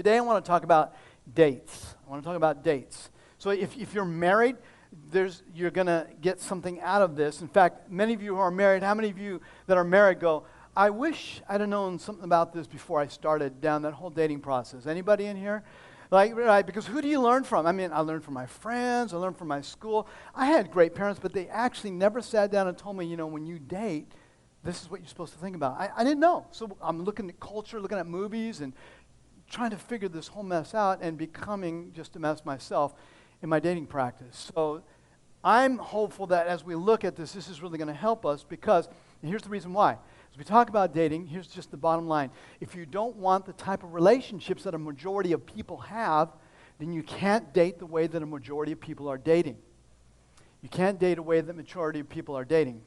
Today I want to talk about dates. I want to talk about dates. So if you're married, you're going to get something out of this. In fact, many of you who are married, how many of you that are married go, I wish I'd have known something about this before I started down that whole dating process? Anybody in here? Right, because who do you learn from? I mean, I learned from my friends, I learned from my school. I had great parents, but they actually never sat down and told me, when you date, this is what you're supposed to think about. I didn't know. So I'm looking at culture, looking at movies, and trying to figure this whole mess out and becoming just a mess myself in my dating practice. So I'm hopeful that as we look at this is really going to help us because, and here's the reason why. As we talk about dating, here's just the bottom line. If you don't want the type of relationships that a majority of people have, then you can't date the way that a majority of people are dating. You can't date the way that the majority of people are dating.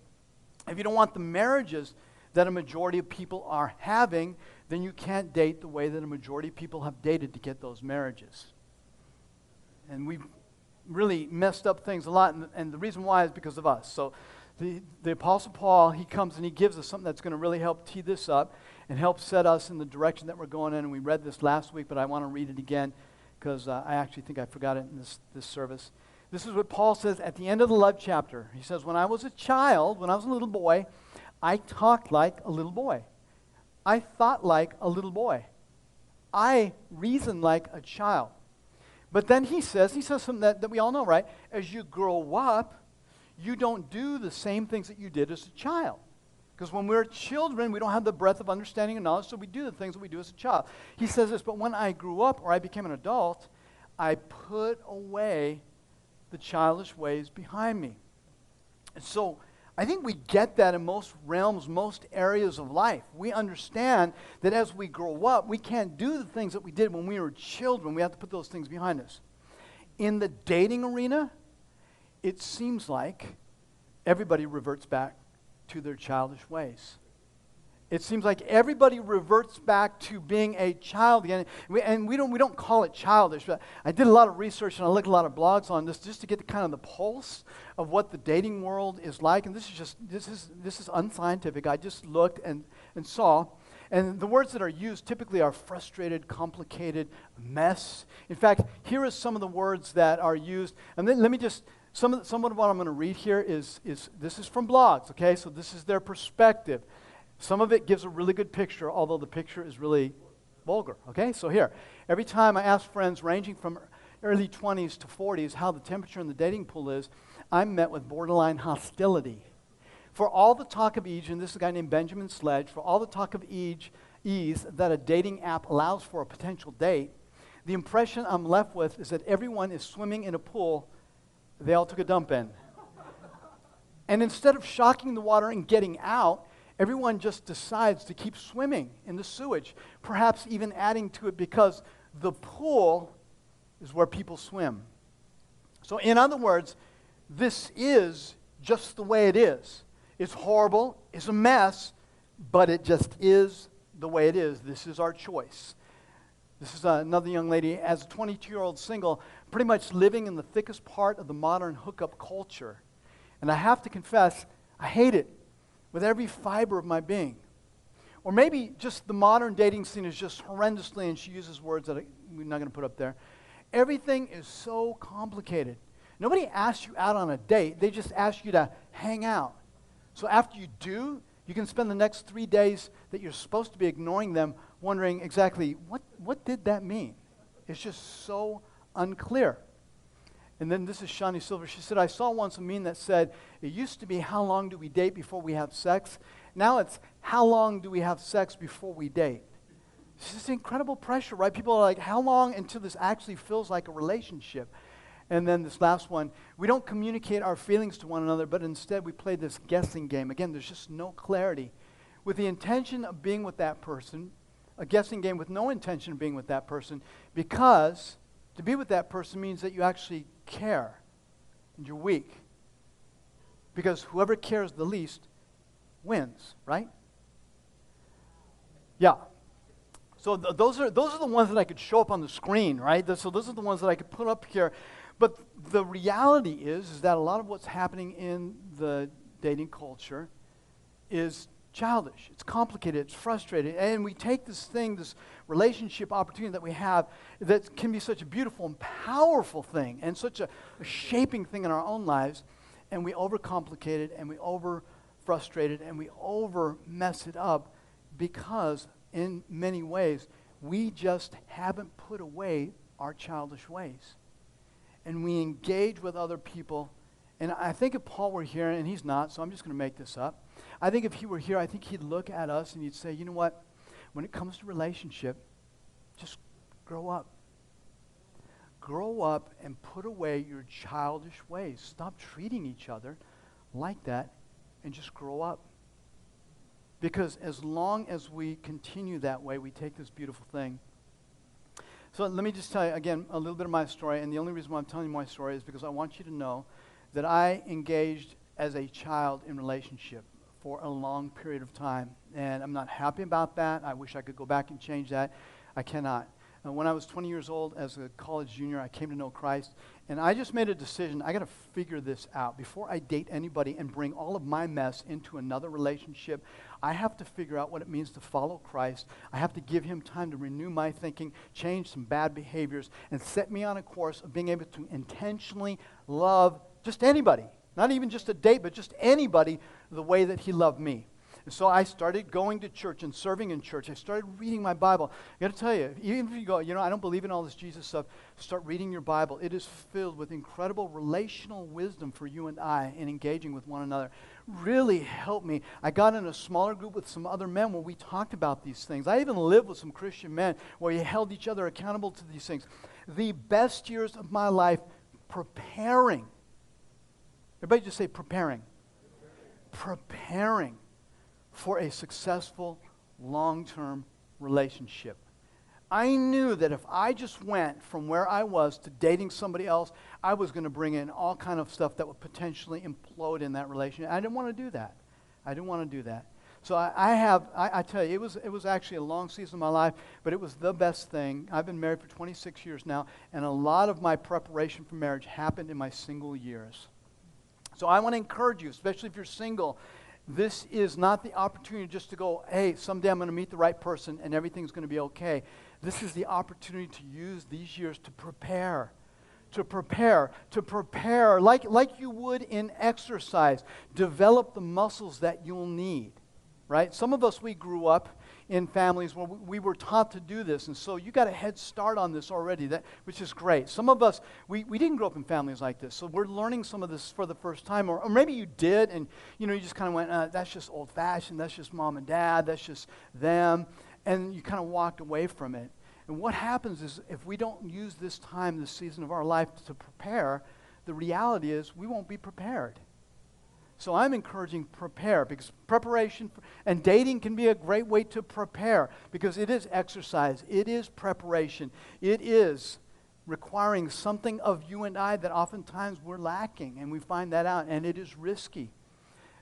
If you don't want the marriages that a majority of people are having, then you can't date the way that a majority of people have dated to get those marriages. And we've really messed up things a lot, and the reason why is because of us. So the Apostle Paul, he comes and he gives us something that's going to really help tee this up and help set us in the direction that we're going in. And we read this last week, but I want to read it again because I actually think I forgot it in this service. This is what Paul says at the end of the love chapter. He says, when I was a child, when I was a little boy, I talked like a little boy. I thought like a little boy. I reasoned like a child. But then he says something that we all know, right? As you grow up, you don't do the same things that you did as a child. Because when we're children, we don't have the breadth of understanding and knowledge, so we do the things that we do as a child. He says this, but when I grew up or I became an adult, I put away the childish ways behind me. And so I think we get that in most realms, most areas of life. We understand that as we grow up, we can't do the things that we did when we were children. We have to put those things behind us. In the dating arena, it seems like everybody reverts back to their childish ways. It seems like everybody reverts back to being a child again. And we don't call it childish, but I did a lot of research and I looked at a lot of blogs on this just to get kind of the pulse of what the dating world is like. And this is unscientific. I just looked and saw. And the words that are used typically are frustrated, complicated, mess. In fact, here are some of the words that are used. And then let me just, some of what I'm going to read here is this is from blogs, okay? So this is their perspective. Some of it gives a really good picture, although the picture is really vulgar, okay? So here, every time I ask friends ranging from early 20s to 40s how the temperature in the dating pool is, I'm met with borderline hostility. For all the talk of ease, and this is a guy named Benjamin Sledge, for all the talk of ease that a dating app allows for a potential date, the impression I'm left with is that everyone is swimming in a pool they all took a dump in. And instead of shocking the water and getting out, everyone just decides to keep swimming in the sewage, perhaps even adding to it because the pool is where people swim. So in other words, this is just the way it is. It's horrible, it's a mess, but it just is the way it is. This is our choice. This is another young lady, as a 22-year-old single, pretty much living in the thickest part of the modern hookup culture. And I have to confess, I hate it with every fiber of my being. Or maybe just the modern dating scene is just horrendously, and she uses words that we're not going to put up there. Everything is so complicated. Nobody asks you out on a date. They just ask you to hang out. So after you do, you can spend the next 3 days that you're supposed to be ignoring them wondering exactly, what did that mean? It's just so unclear. And then this is Shani Silver. She said, I saw once a meme that said, it used to be how long do we date before we have sex? Now it's how long do we have sex before we date? It's just incredible pressure, right? People are like, how long until this actually feels like a relationship? And then this last one, we don't communicate our feelings to one another, but instead we play this guessing game. Again, there's just no clarity. With the intention of being with that person, a guessing game with no intention of being with that person, because to be with that person means that you actually care, and you're weak. Because whoever cares the least wins, right? Yeah. So those are the ones that I could show up on the screen, right? So those are the ones that I could put up here. But the reality is that a lot of what's happening in the dating culture is childish. It's complicated. It's frustrating. And we take this thing, this relationship opportunity that we have that can be such a beautiful and powerful thing and such a shaping thing in our own lives, and we overcomplicate it and we over-frustrate it and we over-mess it up because in many ways we just haven't put away our childish ways. And we engage with other people. And I think if Paul were here, and he's not, so I'm just going to make this up. I think if he were here, I think he'd look at us and he'd say, you know what? When it comes to relationship, just grow up. Grow up and put away your childish ways. Stop treating each other like that and just grow up. Because as long as we continue that way, we take this beautiful thing. So let me just tell you, again, a little bit of my story. And the only reason why I'm telling you my story is because I want you to know that I engaged as a child in relationship for a long period of time. And I'm not happy about that. I wish I could go back and change that. I cannot. When I was 20 years old, as a college junior, I came to know Christ. And I just made a decision. I got to figure this out. Before I date anybody and bring all of my mess into another relationship, I have to figure out what it means to follow Christ. I have to give him time to renew my thinking, change some bad behaviors, and set me on a course of being able to intentionally love just anybody. Not even just a date, but just anybody the way that he loved me. And so I started going to church and serving in church. I started reading my Bible. I got to tell you, even if you go, I don't believe in all this Jesus stuff, start reading your Bible. It is filled with incredible relational wisdom for you and I in engaging with one another. Really helped me. I got in a smaller group with some other men where we talked about these things. I even lived with some Christian men where you held each other accountable to these things. The best years of my life preparing. Everybody just say preparing. Preparing for a successful, long-term relationship. I knew that if I just went from where I was to dating somebody else, I was going to bring in all kind of stuff that would potentially implode in that relationship. I didn't want to do that. I didn't want to do that. So I tell you, it was actually a long season of my life, but it was the best thing. I've been married for 26 years now, and a lot of my preparation for marriage happened in my single years. So I want to encourage you, especially if you're single, this is not the opportunity just to go, hey, someday I'm going to meet the right person and everything's going to be okay. This is the opportunity to use these years to prepare, like you would in exercise. Develop the muscles that you'll need, right? Some of us, we grew up in families where we were taught to do this, and so you got a head start on this already, which is great. Some of us, we didn't grow up in families like this, so we're learning some of this for the first time, or maybe you did, and you just kind of went, that's just old-fashioned, that's just mom and dad, that's just them, and you kind of walked away from it. And what happens is if we don't use this time, this season of our life to prepare, the reality is we won't be prepared. So I'm encouraging prepare, because preparation and dating can be a great way to prepare, because it is exercise, it is preparation, it is requiring something of you and I that oftentimes we're lacking, and we find that out, and it is risky.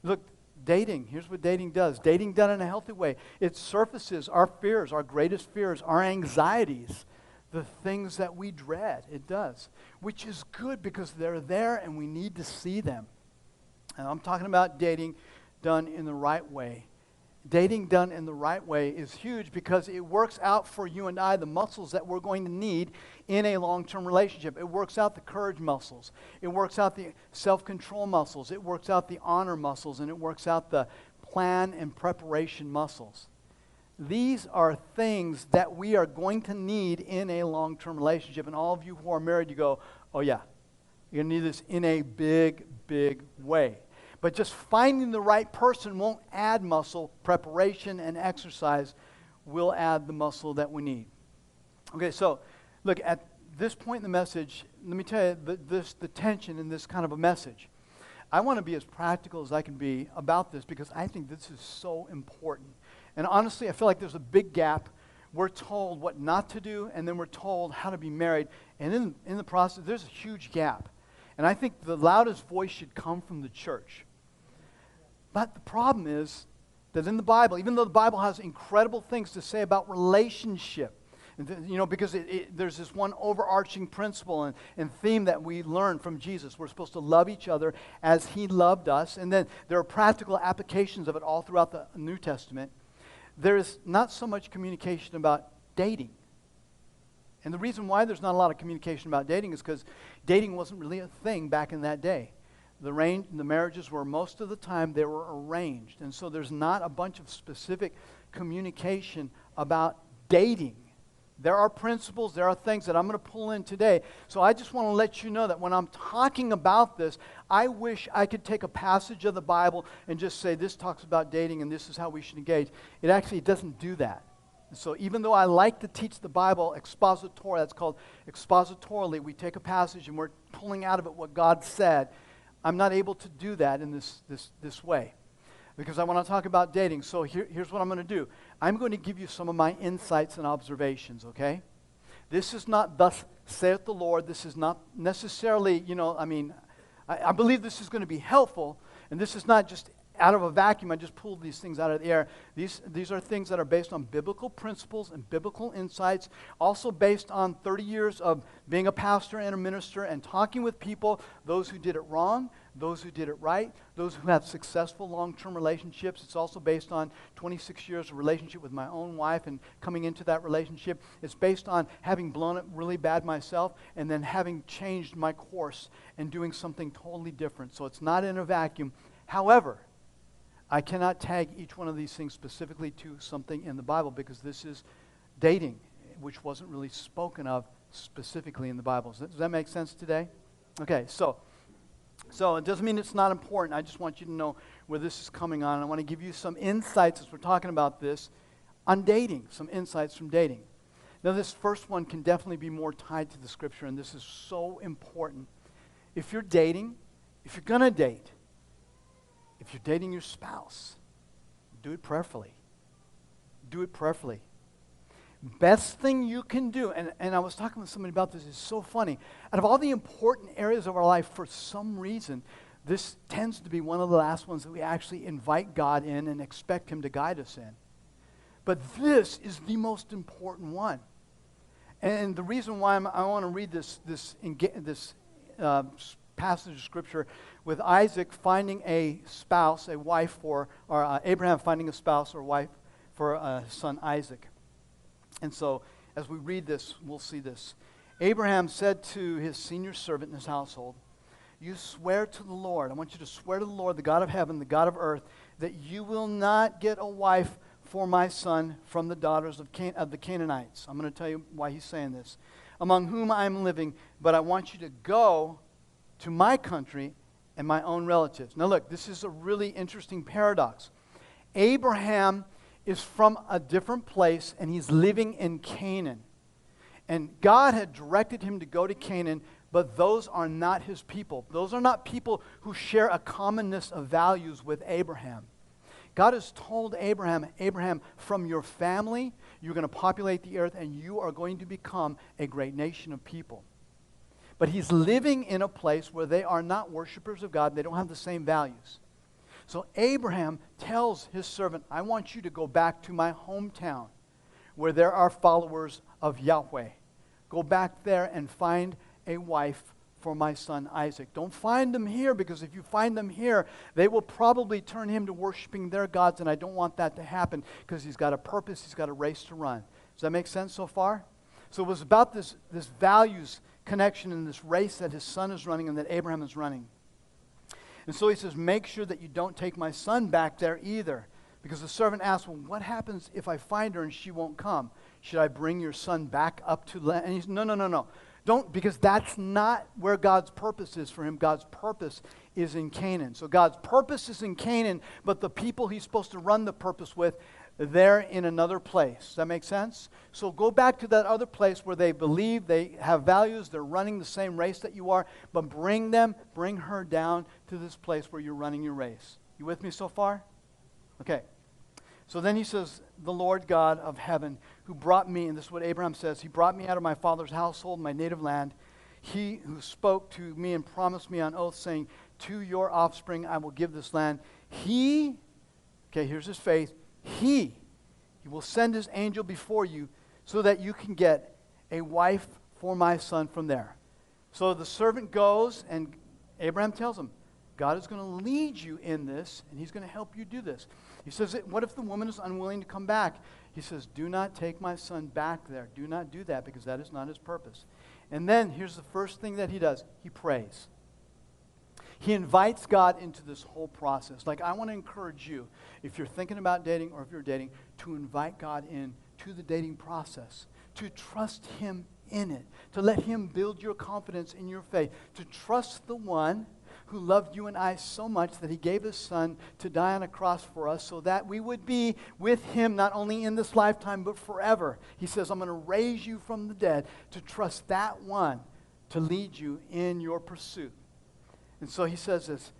Look, dating, here's what dating does. Dating done in a healthy way. It surfaces our fears, our greatest fears, our anxieties, the things that we dread. It does, which is good because they're there and we need to see them. And I'm talking about dating done in the right way. Dating done in the right way is huge because it works out for you and I the muscles that we're going to need in a long-term relationship. It works out the courage muscles. It works out the self-control muscles. It works out the honor muscles. And it works out the plan and preparation muscles. These are things that we are going to need in a long-term relationship. And all of you who are married, you go, oh yeah, you're going to need this in a big, big way. But just finding the right person won't add muscle. Preparation and exercise will add the muscle that we need. Okay, so look, at this point in the message, let me tell you the tension in this kind of a message. I want to be as practical as I can be about this because I think this is so important. And honestly, I feel like there's a big gap. We're told what not to do, and then we're told how to be married. And in the process, there's a huge gap. And I think the loudest voice should come from the church. But the problem is that in the Bible, even though the Bible has incredible things to say about relationship, And because there's this one overarching principle and theme that we learn from Jesus. We're supposed to love each other as he loved us. And then there are practical applications of it all throughout the New Testament. There is not so much communication about dating. And the reason why there's not a lot of communication about dating is because dating wasn't really a thing back in that day. The marriages were, most of the time, they were arranged. And so there's not a bunch of specific communication about dating. There are principles, there are things that I'm going to pull in today. So I just want to let you know that when I'm talking about this, I wish I could take a passage of the Bible and just say, this talks about dating and this is how we should engage. It actually doesn't do that. So even though I like to teach the Bible expositorily, that's called expositorily, we take a passage and we're pulling out of it what God said, I'm not able to do that in this way because I want to talk about dating. So here's what I'm going to do. I'm going to give you some of my insights and observations, okay? This is not thus saith the Lord. This is not necessarily, I believe this is going to be helpful, and this is not just out of a vacuum. I just pulled these things out of the air. These are things that are based on biblical principles and biblical insights, also based on 30 years of being a pastor and a minister and talking with people, those who did it wrong, those who did it right, those who have successful long-term relationships. It's also based on 26 years of relationship with my own wife and coming into that relationship. It's based on having blown it really bad myself and then having changed my course and doing something totally different. So it's not in a vacuum. However, I cannot tag each one of these things specifically to something in the Bible because this is dating, which wasn't really spoken of specifically in the Bible. Does that make sense today? Okay, so it doesn't mean it's not important. I just want you to know where this is coming on. I want to give you some insights as we're talking about this on dating, some insights from dating. Now, this first one can definitely be more tied to the Scripture, and this is so important. If you're dating, if you're going to date, if you're dating your spouse, do it prayerfully. Do it prayerfully. Best thing you can do, and I was talking with somebody about this, it's so funny. Out of all the important areas of our life, for some reason, this tends to be one of the last ones that we actually invite God in and expect him to guide us in. But this is the most important one. And the reason why I want to read this passage of Scripture with Isaac finding a spouse, a wife or Abraham finding a spouse or wife for his son Isaac. And so as we read this, we'll see this. Abraham said to his senior servant in his household, you swear to the Lord, I want you to swear to the Lord, the God of heaven, the God of earth, that you will not get a wife for my son from the daughters of the Canaanites. I'm going to tell you why he's saying this. Among whom I am living, but I want you to go to my country and my own relatives. Now look, this is a really interesting paradox. Abraham is from a different place and he's living in Canaan. And God had directed him to go to Canaan, but those are not his people. Those are not people who share a commonness of values with Abraham. God has told Abraham, from your family, you're going to populate the earth and you are going to become a great nation of people. But he's living in a place where they are not worshipers of God. They don't have the same values. So Abraham tells his servant, I want you to go back to my hometown where there are followers of Yahweh. Go back there and find a wife for my son Isaac. Don't find them here, because if you find them here, they will probably turn him to worshiping their gods, and I don't want that to happen because he's got a purpose, he's got a race to run. Does that make sense so far? So it was about this values connection in this race that his son is running and that Abraham is running. And so he says, make sure that you don't take my son back there either. Because the servant asked, well, what happens if I find her and she won't come? Should I bring your son back up to land? And he said, no. Don't, because that's not where God's purpose is for him. God's purpose is in Canaan. So God's purpose is in Canaan, but the people he's supposed to run the purpose with, they're in another place. Does that make sense? So go back to that other place where they believe, they have values, they're running the same race that you are, but bring her down to this place where you're running your race. You with me so far? Okay. So then he says, the Lord God of heaven, who brought me, and this is what Abraham says, he brought me out of my father's household, my native land. He who spoke to me and promised me on oath, saying, to your offspring I will give this land. He, okay, here's his faith, he will send his angel before you so that you can get a wife for my son from there. So the servant goes, and Abraham tells him, God is going to lead you in this, and he's going to help you do this. He says, what if the woman is unwilling to come back? He says, do not take my son back there. Do not do that, because that is not his purpose. And then here's the first thing that he does. He prays. He invites God into this whole process. Like, I want to encourage you, if you're thinking about dating or if you're dating, to invite God into the dating process, to trust him in it, to let him build your confidence in your faith, to trust the one who loved you and I so much that he gave his son to die on a cross for us so that we would be with him not only in this lifetime but forever. He says, I'm going to raise you from the dead, to trust that one to lead you in your pursuit. And so he says this,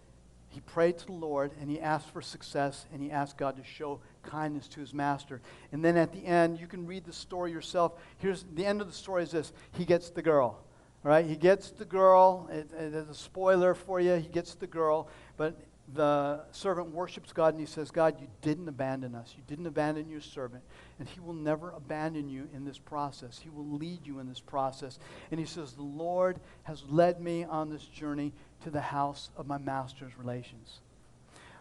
he prayed to the Lord, and he asked for success, and he asked God to show kindness to his master. And then at the end, you can read the story yourself. Here's the end of the story is this. He gets the girl. All right? He gets the girl. There's a spoiler for you. He gets the girl. But the servant worships God, and he says, God, you didn't abandon us. You didn't abandon your servant. And he will never abandon you in this process. He will lead you in this process. And he says, the Lord has led me on this journey to the house of my master's relations.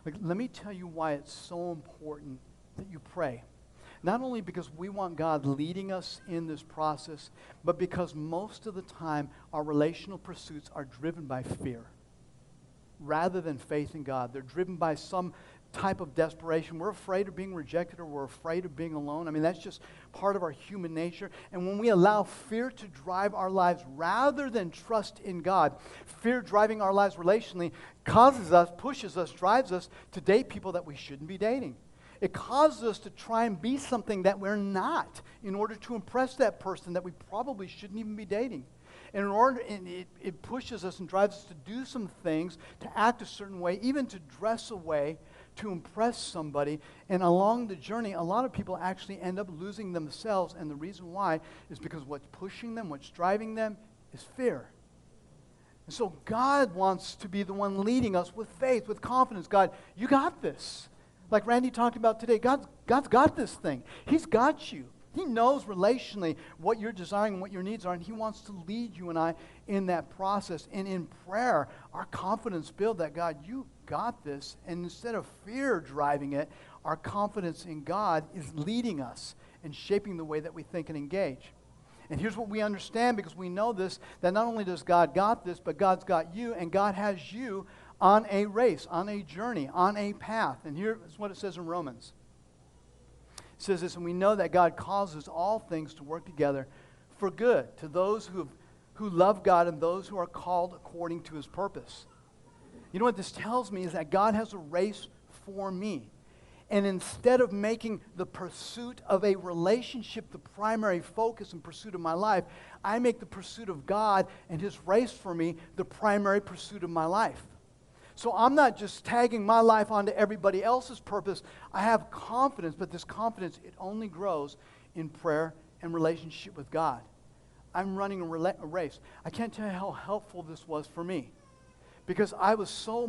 Like, let me tell you why it's so important that you pray. Not only because we want God leading us in this process, but because most of the time our relational pursuits are driven by fear rather than faith in God. They're driven by some type of desperation. We're afraid of being rejected, or we're afraid of being alone. I mean, that's just part of our human nature. And when we allow fear to drive our lives rather than trust in God, fear driving our lives relationally causes us, pushes us, drives us to date people that we shouldn't be dating. It causes us to try and be something that we're not in order to impress that person that we probably shouldn't even be dating. And it pushes us and drives us to do some things, to act a certain way, even to dress a way to impress somebody. And along the journey, a lot of people actually end up losing themselves. And the reason why is because what's pushing them, what's driving them is fear. And so God wants to be the one leading us with faith, with confidence. God, you got this. Like Randy talked about today, God's got this thing. He's got you. He knows relationally what you're desiring and what your needs are, and he wants to lead you and I in that process. And in prayer, our confidence build that, God, you got this. And instead of fear driving it, our confidence in God is leading us and shaping the way that we think and engage. And here's what we understand, because we know this, that not only does God got this, but God's got you, and God has you on a race, on a journey, on a path. And here's what it says in Romans. It says this, and we know that God causes all things to work together for good to those who love God and those who are called according to his purpose. You know what this tells me is that God has a race for me. And instead of making the pursuit of a relationship the primary focus and pursuit of my life, I make the pursuit of God and his race for me the primary pursuit of my life. So I'm not just tagging my life onto everybody else's purpose. I have confidence, but this confidence, it only grows in prayer and relationship with God. I'm running a race. I can't tell you how helpful this was for me, because I was so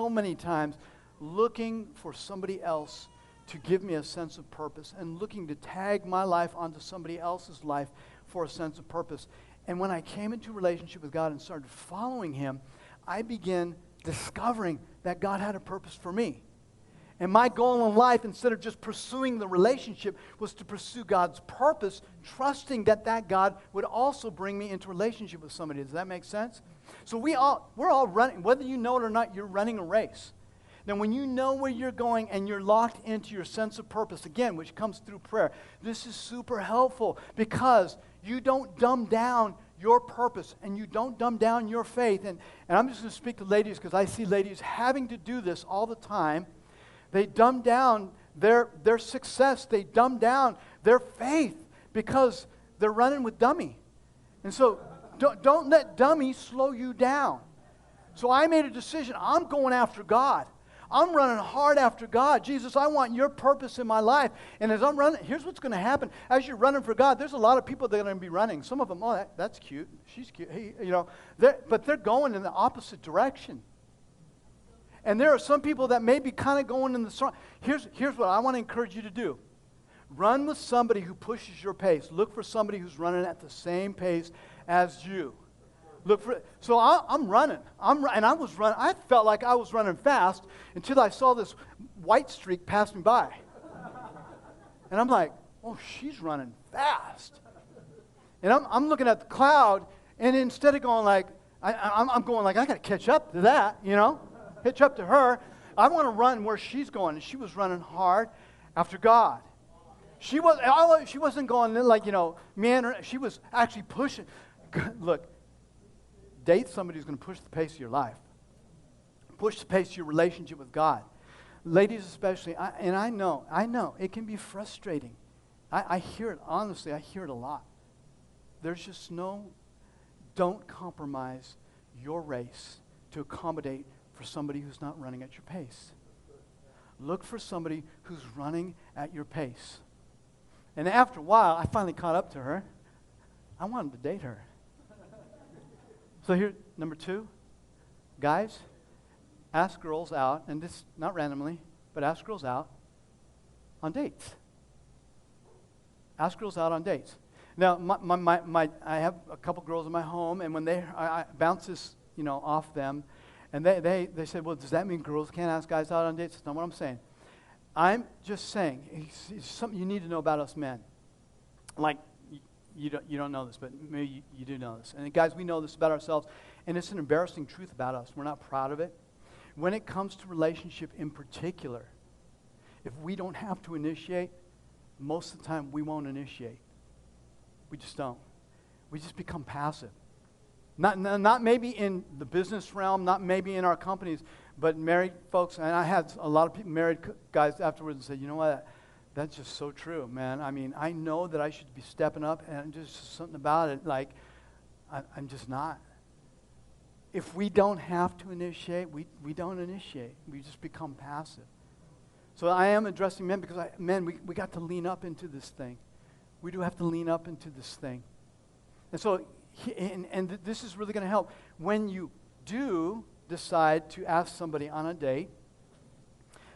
many times looking for somebody else to give me a sense of purpose and looking to tag my life onto somebody else's life for a sense of purpose. And when I came into a relationship with God and started following him, I began discovering that God had a purpose for me. And my goal in life, instead of just pursuing the relationship, was to pursue God's purpose, trusting that God would also bring me into a relationship with somebody. Does that make sense? So we're all running, whether you know it or not, you're running a race. Now, when you know where you're going and you're locked into your sense of purpose, again, which comes through prayer, this is super helpful, because you don't dumb down your purpose, and you don't dumb down your faith. And I'm just going to speak to ladies, because I see ladies having to do this all the time. They dumb down their success. They dumb down their faith because they're running with dummy. And so don't let dummy slow you down. So I made a decision. I'm going after God. I'm running hard after God. Jesus, I want your purpose in my life. And as I'm running, here's what's going to happen. As you're running for God, there's a lot of people that are going to be running. Some of them, oh, that's cute. She's cute. Hey, but they're going in the opposite direction. And there are some people that may be kind of going in the strong. Here's what I want to encourage you to do. Run with somebody who pushes your pace. Look for somebody who's running at the same pace as you. So I'm running. And I was running. I felt like I was running fast until I saw this white streak pass me by. And I'm like, oh, she's running fast. And I'm looking at the cloud, and instead of going like, I'm going like, I got to catch up to that, catch up to her. I want to run where she's going. And she was running hard after God. She wasn't going like, meandering. She was actually pushing. Look, date somebody who's going to push the pace of your life. Push the pace of your relationship with God. Ladies especially, I know, it can be frustrating. I hear it, honestly, I hear it a lot. There's just don't compromise your race to accommodate for somebody who's not running at your pace. Look for somebody who's running at your pace. And after a while, I finally caught up to her. I wanted to date her. So here, number 2, guys, ask girls out, and this, not randomly, but ask girls out on dates. Ask girls out on dates. Now, I have a couple girls in my home, and when I bounce this, off them, and they said, well, does that mean girls can't ask guys out on dates? That's not what I'm saying. I'm just saying, it's something you need to know about us men. Like, you don't know this, but maybe you do know this. And guys, we know this about ourselves, and it's an embarrassing truth about us. We're not proud of it. When it comes to relationship in particular, if we don't have to initiate, most of the time we won't initiate. We just don't. We just become passive. Not maybe in the business realm, not maybe in our companies, but married folks, and I had a lot of people, married guys afterwards and said, you know what, that's just so true, man. I mean, I know that I should be stepping up, and just something about it, like, I'm just not. If we don't have to initiate, we don't initiate. We just become passive. So I am addressing men because, we got to lean up into this thing. We do have to lean up into this thing. And so, this is really going to help. When you do decide to ask somebody on a date,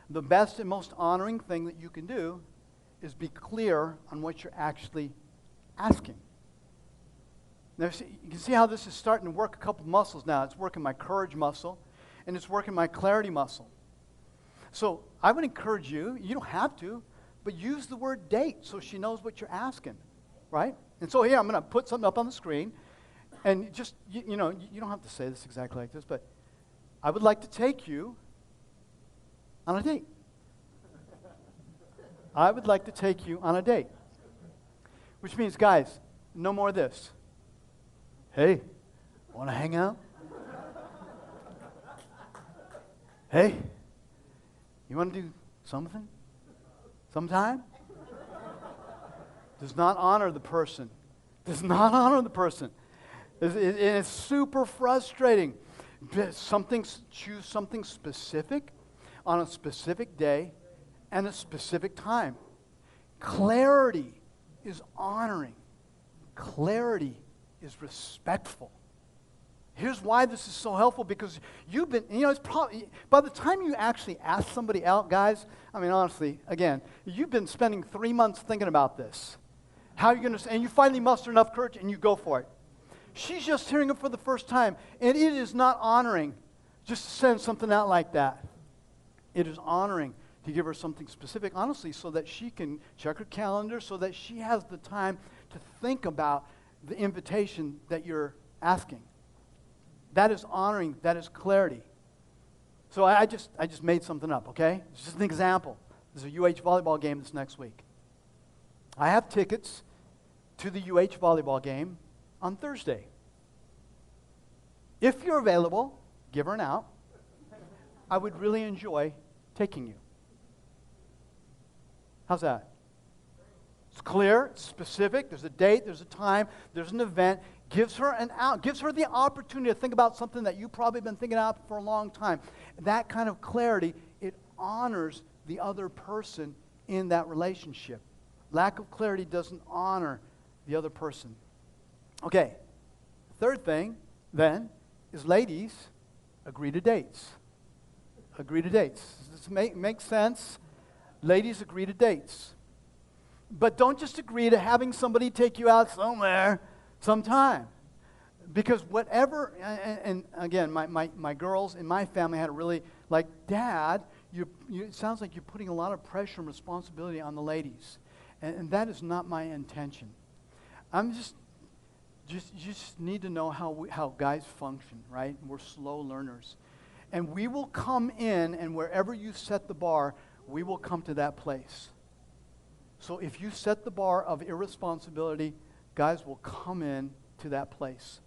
the best and most honoring thing that you can do is be clear on what you're actually asking. Now, you can see how this is starting to work a couple muscles now. It's working my courage muscle, and it's working my clarity muscle. So I would encourage you, you don't have to, but use the word date so she knows what you're asking, right? And so here, I'm going to put something up on the screen, and just, you don't have to say this exactly like this, but I would like to take you on a date. I would like to take you on a date. Which means, guys, no more of this. Hey, want to hang out? Hey, you want to do something? Sometime? Does not honor the person. Does not honor the person. It's super frustrating. Choose something specific on a specific day and a specific time. Clarity is honoring. Clarity is respectful. Here's why this is so helpful, because you've been, it's probably, by the time you actually ask somebody out, guys, I mean, honestly, again, you've been spending 3 months thinking about this. How are you going to, and you finally muster enough courage and you go for it. She's just hearing it for the first time, and it is not honoring just to send something out like that. It is honoring to give her something specific, honestly, so that she can check her calendar, so that she has the time to think about the invitation that you're asking. That is honoring. That is clarity. So I just made something up, okay? It's just an example. There's a UH volleyball game this next week. I have tickets to the UH volleyball game on Thursday. If you're available, give her an out. I would really enjoy taking you. How's that? It's clear, it's specific, there's a date, there's a time, there's an event. Gives her an out, gives her the opportunity to think about something that you've probably been thinking about for a long time. That kind of clarity, it honors the other person in that relationship. Lack of clarity doesn't honor the other person. Okay, third thing, then, is ladies, agree to dates. Agree to dates. Does this make sense? Ladies, agree to dates. But don't just agree to having somebody take you out somewhere, sometime. Because whatever, and again, my girls in my family had a really, like, Dad, it sounds like you're putting a lot of pressure and responsibility on the ladies. And that is not my intention. You just need to know how guys function, right? We're slow learners. And we will come in, and wherever you set the bar, we will come to that place. So if you set the bar of irresponsibility, guys will come in to that place.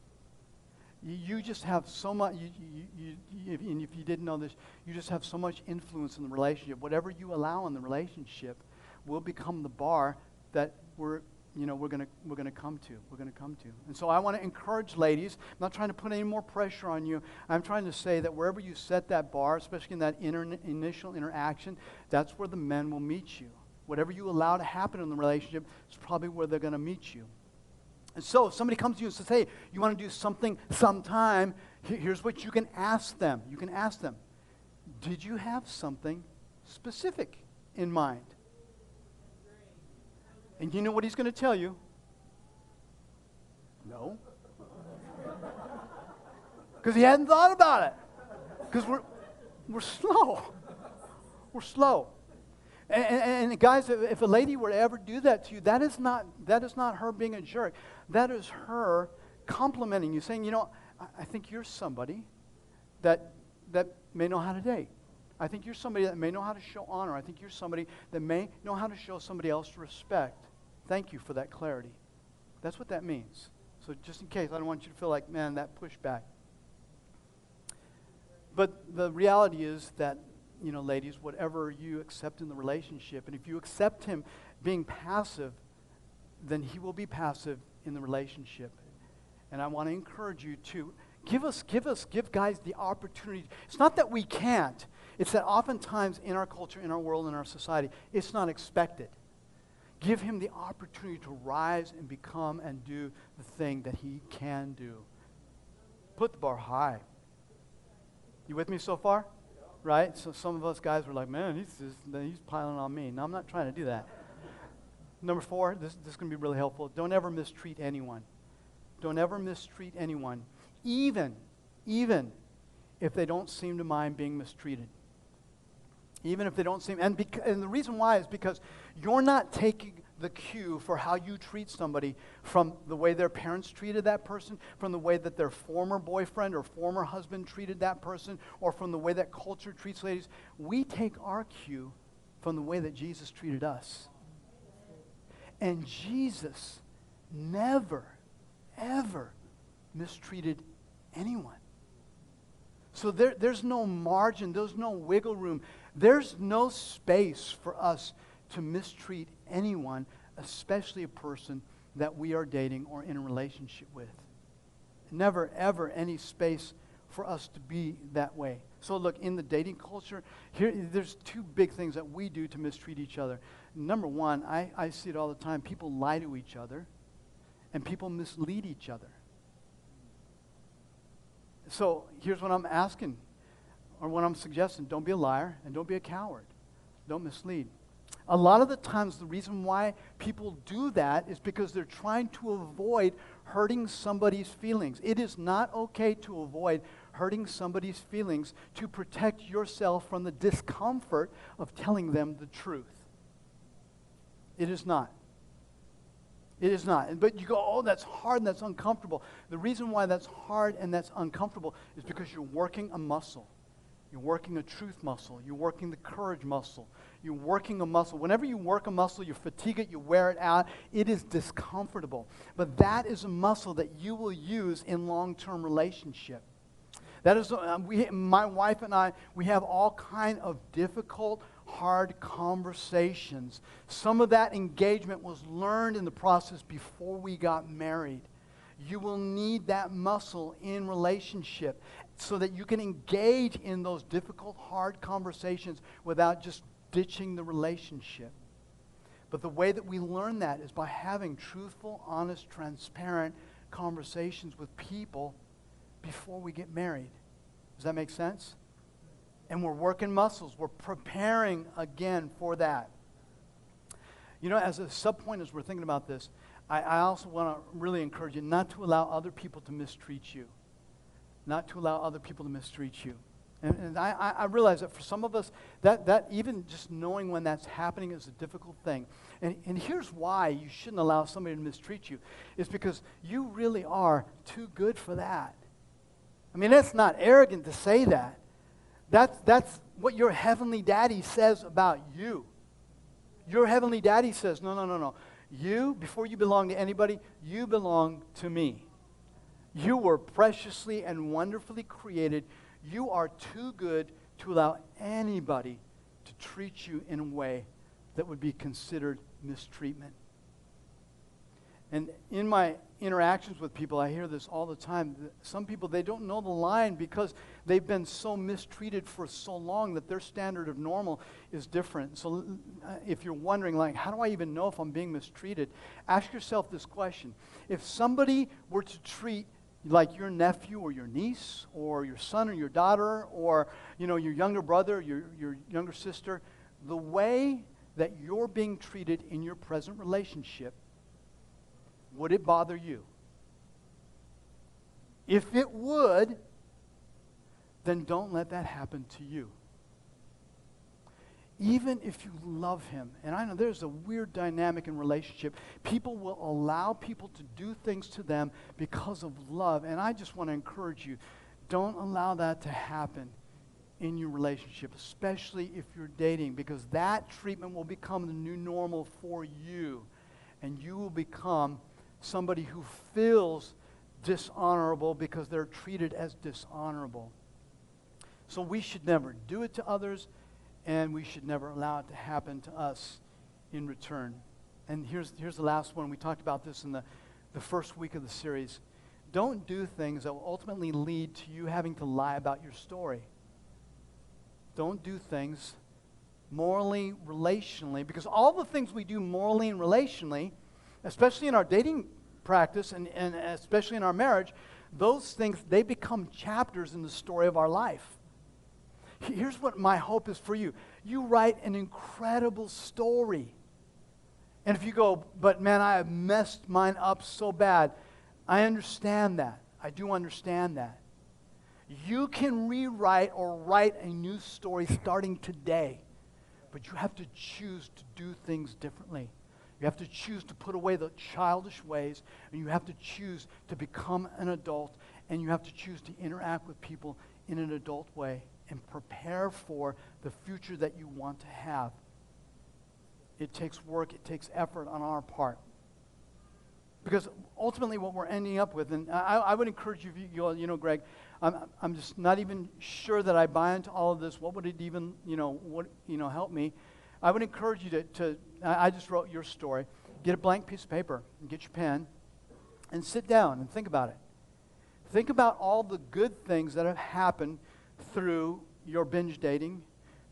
You just have so much, and if you didn't know this, you just have so much influence in the relationship. Whatever you allow in the relationship will become the bar that we're going to come to. And so I want to encourage ladies. I'm not trying to put any more pressure on you. I'm trying to say that wherever you set that bar, especially in that initial interaction, that's where the men will meet you. Whatever you allow to happen in the relationship is probably where they're going to meet you. And so if somebody comes to you and says, hey, you want to do something sometime, here's what you can ask them. You can ask them, did you have something specific in mind? And you know what he's going to tell you? No. Because he hadn't thought about it. Because we're slow. We're slow. And guys, if a lady were to ever do that to you, that is not her being a jerk. That is her complimenting you, saying, I think you're somebody that may know how to date. I think you're somebody that may know how to show honor. I think you're somebody that may know how to show somebody else respect. Thank you for that clarity. That's what that means. So just in case, I don't want you to feel like, man, that pushback. But the reality is that, ladies, whatever you accept in the relationship, and if you accept him being passive, then he will be passive in the relationship. And I want to encourage you to give guys the opportunity. It's not that we can't. It's that oftentimes in our culture, in our world, in our society, it's not expected. Give him the opportunity to rise and become and do the thing that he can do. Put the bar high. You with me so far? Right? So some of us guys were like, man, he's piling on me. No, I'm not trying to do that. Number 4, this is going to be really helpful. Don't ever mistreat anyone. Don't ever mistreat anyone, even if they don't seem to mind being mistreated. Even if they don't seem, and the reason why is because you're not taking the cue for how you treat somebody from the way their parents treated that person, from the way that their former boyfriend or former husband treated that person, or from the way that culture treats ladies. We take our cue from the way that Jesus treated us. And Jesus never, ever mistreated anyone. So there's no margin, there's no wiggle room, there's no space for us to mistreat anyone, especially a person that we are dating or in a relationship with. Never, ever any space for us to be that way. So look, in the dating culture, there's 2 big things that we do to mistreat each other. Number 1, I see it all the time. People lie to each other, and people mislead each other. So here's what I'm asking, or what I'm suggesting. Don't be a liar, and don't be a coward. Don't mislead. A lot of the times, the reason why people do that is because they're trying to avoid hurting somebody's feelings. It is not okay to avoid hurting somebody's feelings to protect yourself from the discomfort of telling them the truth. It is not. It is not. But you go, oh, that's hard and that's uncomfortable. The reason why that's hard and that's uncomfortable is because you're working a muscle. You're working a truth muscle. You're working the courage muscle. You're working a muscle. Whenever you work a muscle, you fatigue it, you wear it out. It is discomfortable. But that is a muscle that you will use in long-term relationship. That is, my wife and I, we have all kind of difficult, hard conversations. Some of that engagement was learned in the process before we got married. You will need that muscle in relationship so that you can engage in those difficult, hard conversations without just ditching the relationship. But the way that we learn that is by having truthful, honest, transparent conversations with people before we get married. Does that make sense? And we're working muscles. We're preparing again for that. You know, as a sub-point as we're thinking about this, I also want to really encourage you not to allow other people to mistreat you. Not to allow other people to mistreat you. And I realize that for some of us, that even just knowing when that's happening is a difficult thing. And here's why you shouldn't allow somebody to mistreat you. It's because you really are too good for that. I mean, that's not arrogant to say that. That's what your heavenly daddy says about you. Your heavenly daddy says, no. You, before you belong to anybody, you belong to me. You were preciously and wonderfully created. You are too good to allow anybody to treat you in a way that would be considered mistreatment. And in my interactions with people, I hear this all the time. Some people, they don't know the line because they've been so mistreated for so long that their standard of normal is different. So if you're wondering, like, how do I even know if I'm being mistreated? Ask yourself this question. If somebody were to treat like your nephew or your niece or your son or your daughter or, your younger brother, your younger sister, the way that you're being treated in your present relationship, would it bother you? If it would, then don't let that happen to you. Even if you love him, and I know there's a weird dynamic in relationship, people will allow people to do things to them because of love, and I just want to encourage you, don't allow that to happen in your relationship, especially if you're dating, because that treatment will become the new normal for you, and you will become somebody who feels dishonorable because they're treated as dishonorable. So we should never do it to others, and we should never allow it to happen to us in return. And here's the last one. We talked about this in the first week of the series. Don't do things that will ultimately lead to you having to lie about your story. Don't do things morally, relationally, because all the things we do morally and relationally, especially in our dating practice and especially in our marriage, those things, they become chapters in the story of our life. Here's what my hope is for you. You write an incredible story. And if you go, but man, I have messed mine up so bad, I understand that. I do understand that. You can rewrite or write a new story starting today, but you have to choose to do things differently. You have to choose to put away the childish ways, and you have to choose to become an adult, and you have to choose to interact with people in an adult way and prepare for the future that you want to have. It takes work, it takes effort on our part. Because ultimately what we're ending up with, and I would encourage you, Gregg, I'm just not even sure that I buy into all of this. What would it even, help me? I would encourage you I just wrote your story. Get a blank piece of paper and get your pen and sit down and think about it. Think about all the good things that have happened through your binge dating.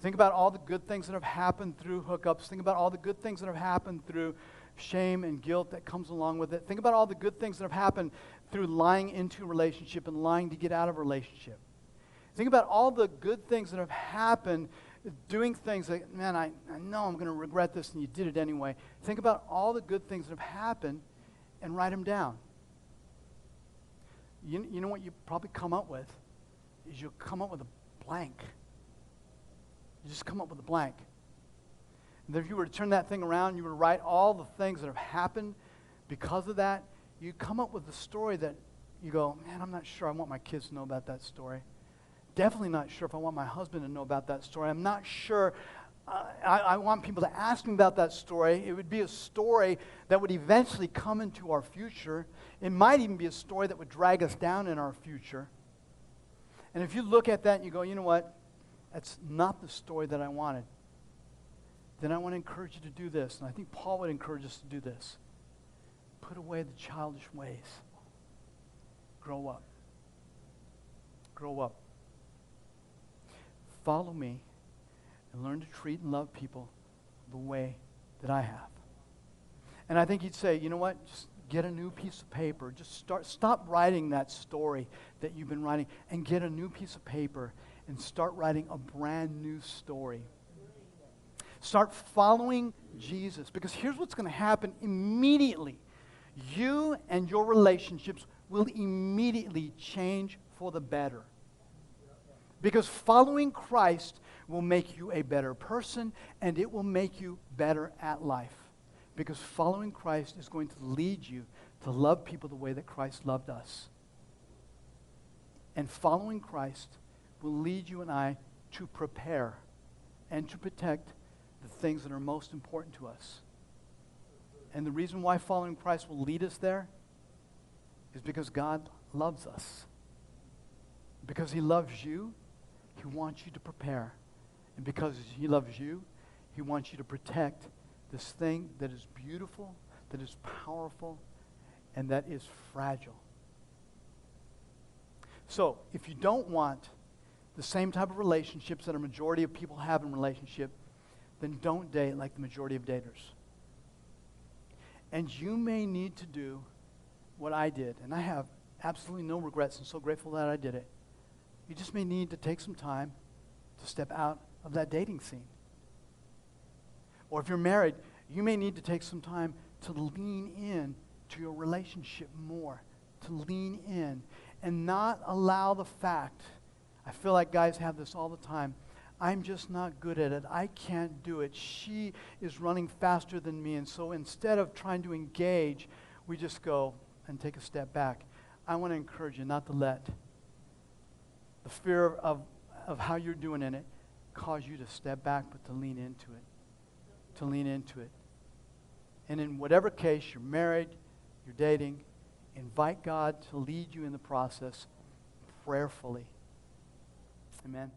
Think about all the good things that have happened through hookups. Think about all the good things that have happened through shame and guilt that comes along with it. Think about all the good things that have happened through lying into a relationship and lying to get out of a relationship. Think about all the good things that have happened doing things that, man, I know I'm going to regret this, and you did it anyway. Think about all the good things that have happened and write them down. You know what you probably come up with? Is you'll come up with a blank. You just come up with a blank. And if you were to turn that thing around, you were to write all the things that have happened because of that, you come up with a story that you go, man, I'm not sure I want my kids to know about that story. Definitely not sure if I want my husband to know about that story. I'm not sure I want people to ask me about that story. It would be a story that would eventually come into our future. It might even be a story that would drag us down in our future. And if you look at that and you go, you know what? That's not the story that I wanted. Then I want to encourage you to do this. And I think Paul would encourage us to do this. Put away the childish ways. Grow up. Grow up. Follow me and learn to treat and love people the way that I have. And I think he'd say, you know what? Just get a new piece of paper. Just stop writing that story that you've been writing and get a new piece of paper and start writing a brand new story. Start following Jesus, because here's what's going to happen immediately. You and your relationships will immediately change for the better. Because following Christ will make you a better person, and it will make you better at life. Because following Christ is going to lead you to love people the way that Christ loved us. And following Christ will lead you and I to prepare and to protect the things that are most important to us. And the reason why following Christ will lead us there is because God loves us. Because he loves you, he wants you to prepare. And because he loves you, he wants you to protect this thing that is beautiful, that is powerful, and that is fragile. So, if you don't want the same type of relationships that a majority of people have in relationship, then don't date like the majority of daters. And you may need to do what I did, and I have absolutely no regrets and so grateful that I did it. You just may need to take some time to step out of that dating scene. Or if you're married, you may need to take some time to lean in to your relationship more, to lean in and not allow the fact, I feel like guys have this all the time, I'm just not good at it. I can't do it. She is running faster than me. And so instead of trying to engage, we just go and take a step back. I want to encourage you not to let the fear of how you're doing in it cause you to step back, but to lean into it. To lean into it. And in whatever case, you're married, you're dating, invite God to lead you in the process prayerfully. Amen.